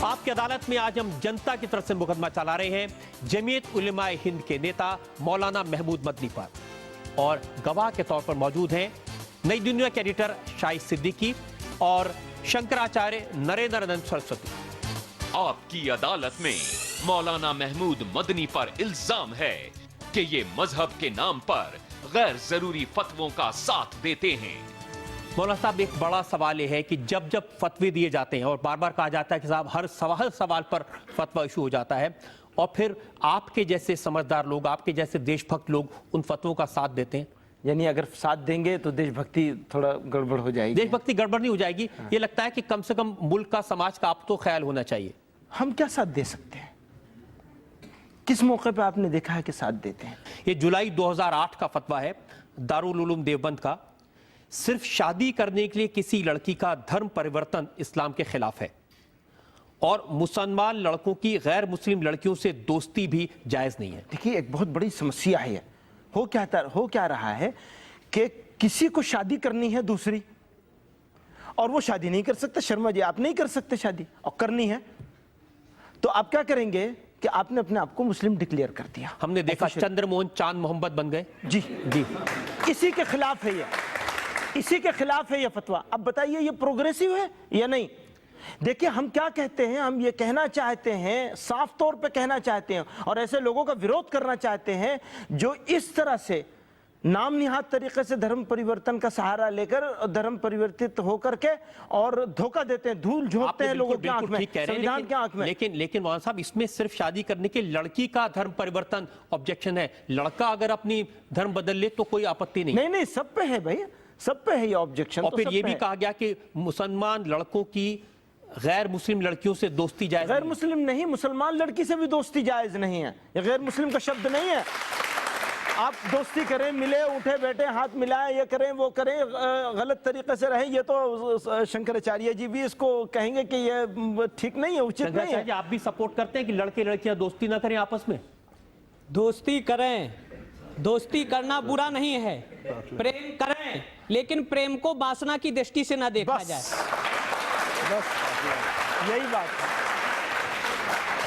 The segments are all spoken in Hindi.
आपकी अदालत में आज हम जनता की तरफ से मुकदमा चला रहे हैं जमीयत उलमाए हिंद के नेता मौलाना महमूद मदनी पर, और गवाह के तौर पर मौजूद हैं नई दुनिया के एडिटर शाहिद सिद्दीकी और शंकराचार्य नरेंद्रानंद सरस्वती। आपकी अदालत में मौलाना महमूद मदनी पर इल्जाम है कि ये मजहब के नाम पर गैर जरूरी फतवों का साथ देते हैं। मौलाना साहब, एक बड़ा सवाल यह है कि जब जब फतवे दिए जाते हैं और बार बार कहा जाता है कि साहब हर सवाल पर फतवा इशू हो जाता है, और फिर आपके जैसे समझदार लोग, आपके जैसे देशभक्त लोग उन फतवों का साथ देते हैं। यानी अगर साथ देंगे तो देशभक्ति थोड़ा गड़बड़ हो जाएगी। देशभक्ति गड़बड़ नहीं हो जाएगी। ये लगता है कि कम से कम मुल्क का, समाज का आप तो ख्याल होना चाहिए। हम क्या साथ दे सकते हैं? किस मौके पे आपने देखा है कि साथ देते हैं? ये जुलाई 2008 का फतवा है दारुल उलूम देवबंद का। सिर्फ शादी करने के लिए किसी लड़की का धर्म परिवर्तन इस्लाम के खिलाफ है, और मुसलमान लड़कों की गैर मुस्लिम लड़कियों से दोस्ती भी जायज नहीं है। देखिए, एक बहुत बड़ी समस्या है। हो क्या रहा है कि किसी को शादी करनी है दूसरी, और वो शादी नहीं कर सकता। शर्मा जी, आप नहीं कर सकते शादी, और करनी है तो आप क्या करेंगे कि आपने अपने आप को मुस्लिम डिक्लेयर कर दिया। हमने देखा चंद्रमोहन चांद मोहम्मद बन गए। जी जी, इसी के खिलाफ है ये, इसी के खिलाफ है ये फतवा। अब बताइए, ये प्रोग्रेसिव है या नहीं? देखिए, हम क्या कहते हैं, हम ये कहना चाहते हैं, साफ तौर पे कहना चाहते हैं, और ऐसे लोगों का विरोध करना चाहते हैं जो इस तरह से नाम निहाद तरीके से धर्म परिवर्तन का सहारा लेकर धर्म परिवर्तित होकर के और धोखा देते हैं, धूल झोंकते हैं लोगों की आंख में, संविधान की आंख में। लेकिन मौलाना साहब, इसमें सिर्फ शादी करने के लड़की का धर्म परिवर्तन ऑब्जेक्शन है। लड़का अगर अपनी धर्म बदल ले तो कोई आपत्ति नहीं। नहीं, सब पे है भाई, सब पे है ये ऑब्जेक्शन। और फिर ये भी कहा गया कि मुसलमान लड़कों की गैर मुस्लिम लड़कियों से दोस्ती जायज। गैर मुस्लिम नहीं, मुसलमान लड़की से भी दोस्ती जायज नहीं है। ये गैर मुस्लिम का शब्द नहीं है। आप दोस्ती करें, मिले, उठे बैठे, हाथ मिलाएं, ये करें, वो करें, गलत तरीके से रहें, ये तो शंकराचार्य जी भी इसको कहेंगे कि ये ठीक नहीं है, उचित नहीं है। आप भी सपोर्ट करते हैं कि लड़के लड़कियां दोस्ती ना करें आपस में? दोस्ती करें, दोस्ती करना बुरा नहीं है, प्रेम करें, लेकिन प्रेम को वासना की दृष्टि से ना देखा जाए। बस यही बात है।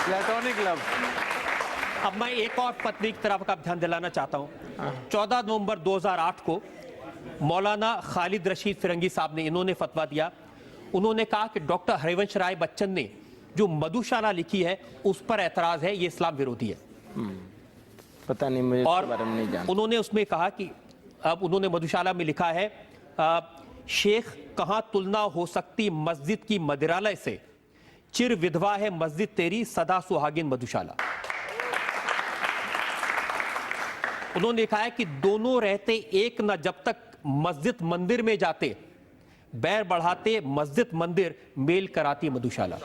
Platonic love. अब मैं एक और फतवे की तरफ का ध्यान दिलाना चाहता हूं। 14 नवंबर 2008 को मौलाना खालिद रशीद फिरंगी साहब ने, इन्होंने फतवा दिया। उन्होंने कहा कि डॉक्टर हरिवंश राय बच्चन ने जो मधुशाला लिखी है उस पर ऐतराज है, ये इस्लाम विरोधी है। पता नहीं, मुझे और इसके बारे में नहीं जानता। उन्होंने उसमें कहा कि अब उन्होंने मधुशाला में लिखा है, शेख कहां तुलना हो सकती मस्जिद की मदिरालय से, चिर विधवा है मस्जिद तेरी सदा सुहागिन मधुशाला। उन्होंने लिखा है कि दोनों रहते एक न जब तक मस्जिद मंदिर में जाते, बैर बढ़ाते मस्जिद मंदिर मेल कराती मधुशाला।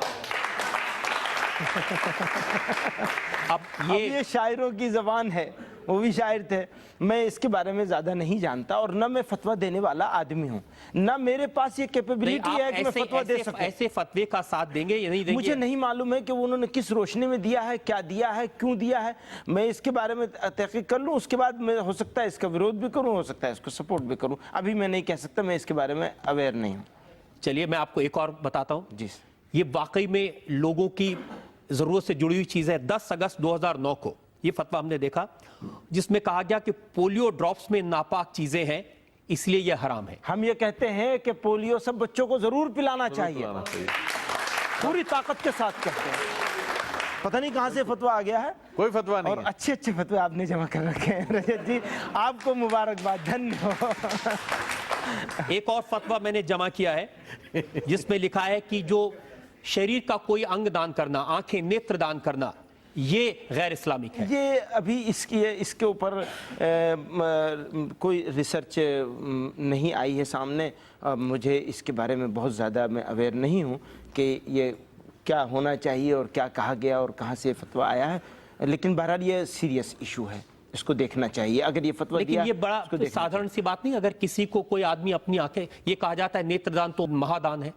अब ये शायरों की जबान है, वो भी शायर थे। मैं इसके बारे में ज्यादा नहीं जानता, और न मैं फतवा देने वाला आदमी हूँ, न मेरे पास ये कैपेबिलिटी है कि मैं फतवा दे सकूं। ऐसे फतवे का साथ देंगे या नहीं देंगे? मुझे नहीं मालूम है कि वो उन्होंने किस रोशनी में दिया है, क्या दिया है, क्यों दिया है। मैं इसके बारे में तहकीक कर लूँ, उसके बाद मैं हो सकता है इसका विरोध भी करूँ, हो सकता है इसको सपोर्ट भी करूँ। अभी मैं नहीं कह सकता, मैं इसके बारे में अवेयर नहीं हूँ। चलिए, मैं आपको एक और बताता हूँ। जी, ये वाकई में लोगों की जरूरत से जुड़ी हुई चीज है। 10 अगस्त 2009 को ये फतवा हमने देखा, जिसमें कहा गया कि पोलियो ड्रॉप्स में नापाक चीजें हैं, इसलिए यह हराम है। हम ये कहते हैं कि पोलियो सब बच्चों को जरूर पिलाना चाहिए, पूरी ताकत के साथ कहते हैं। पता नहीं कहां से फतवा आ गया है, कोई फतवा नहीं और अच्छे अच्छे फतवे आपने जमा कर रखे हैं। रजत जी, आपको मुबारकबाद, धन्यवाद। एक और फतवा मैंने जमा किया है, जिसमें लिखा है कि जो शरीर का कोई अंग दान करना, आंखें, नेत्र दान करना, ये गैर इस्लामिक है। ये अभी इसके ऊपर कोई रिसर्च नहीं आई है सामने। मुझे इसके बारे में बहुत ज़्यादा मैं अवेयर नहीं हूँ कि ये क्या होना चाहिए और क्या कहा गया और कहाँ से फतवा आया है, लेकिन बहरहाल ये सीरियस इशू है, इसको देखना चाहिए। अगर ये फतवा लेकिन दिया, ये बड़ा साधारण सी बात नहीं। अगर किसी को कोई आदमी अपनी आंखें, ये कहा जाता है नेत्रदान तो महादान है,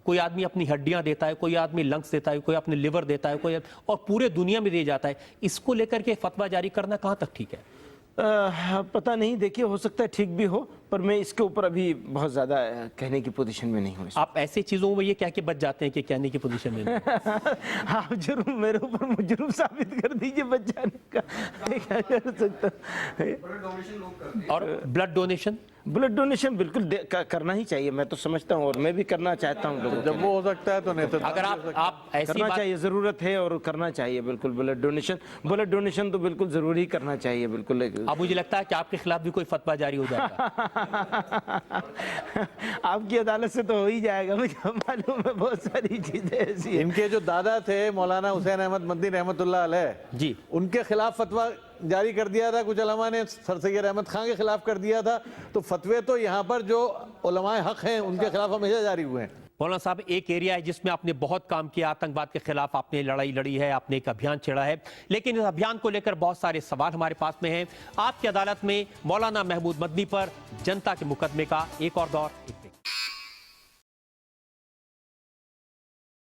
कोई आदमी अपनी हड्डियां देता है, कोई आदमी लंग्स देता है, कोई अपने लिवर देता है, कोई, और पूरे दुनिया में दिया जाता है। इसको लेकर के फतवा जारी करना कहां तक ठीक है? पता नहीं, देखिए हो सकता है ठीक भी हो, पर मैं इसके ऊपर अभी बहुत ज्यादा कहने की पोजीशन में नहीं हूँ। आप ऐसी चीजों में ये कह के बच जाते हैं कि कहने की पोजीशन में नहीं। आप जरूर मेरे ऊपर मुजरिम साबित कर दीजिए बच जाने का, क्या कर सकता हूं। और ब्लड डोनेशन बिल्कुल करना ही चाहिए, मैं तो समझता हूँ और मैं भी करना चाहता हूँ लोगों के जब वो हो सकता है तो नेतृत्व अगर आप ऐसी करना बात चाहिए, जरूरत है और करना चाहिए बिल्कुल। ब्लड डोनेशन तो बिल्कुल जरूरी करना चाहिए बिल्कुल। अब मुझे लगता है कि आपके खिलाफ भी कोई फतवा जारी हो जाएगा। आपकी अदालत से तो हो ही जाएगा, मुझे मालूम है बहुत सारी चीजें ऐसी हैं। इनके जो दादा थे मौलाना हुसैन अहमद मदनी रहमतुल्लाह अलैह जी, उनके खिलाफ फतवा जारी कर दिया था कुछ उलमा ने, सर सैयद अहमद खान के खिलाफ कर दिया था। तो फतवे तो यहाँ पर जो उलमाए हक हैं उनके खिलाफ हमेशा जारी हुए हैं। मौलाना साहब, एक एरिया है जिसमें आपने बहुत काम किया, आतंकवाद के खिलाफ आपने लड़ाई लड़ी है, आपने एक अभियान छेड़ा है, लेकिन इस अभियान को लेकर बहुत सारे सवाल हमारे पास में हैं। आपकी अदालत में मौलाना महमूद मदनी पर जनता के मुकदमे का एक और दौर,